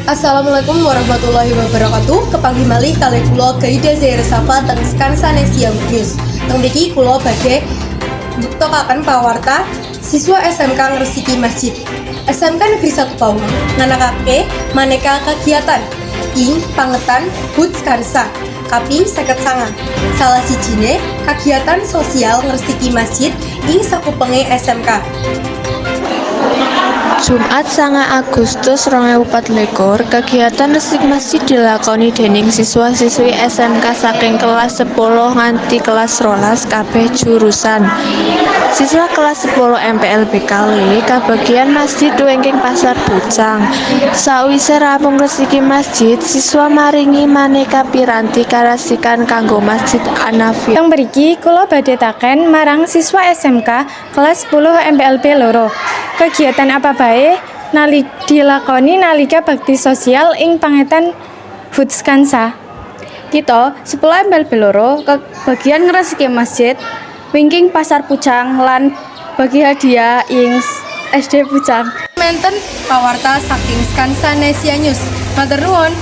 Assalamualaikum warahmatullahi wabarakatuh. Kepanggih malih kalih kula Gaida Zaira Safa teng Skansa Nesia News. Teng mriki kula badhe mbuktokaken pawarta siswa SMK ngresiki masjid. SMK Negeri 1 Paulo nganakake maneka kegiatan ing pangetan HUT Skansa kaping 59. Salah sijine kegiatan sosial ngresiki masjid ing sakupenge SMK. Jumat 9 Agustus 2024 kegiatan resik masjid dilakoni dening siswa-siswi SMK saking kelas 10 nganti kelas 12 kabeh jurusan. Siswa kelas 10 MPLB kali kabagian masjid wingking Pasar Pucang. Sawise rampung resiki masjid, siswa maringi maneka piranti karasikan kanggo Masjid Hanafi. Teng mriki kula badhe taken marang siswa SMK kelas 10 MPLB loro. Kegiatan apa bae dilakoni nalika bakti sosial ing pangetan HUT Skansa. Kita 10 MPLB loro kebagian ngresiki masjid, wingking Pasar Pucang lan bagi hadiah ing SD Pucang. Menten pawarta saking Skansa Nesia News. Matur nuwun.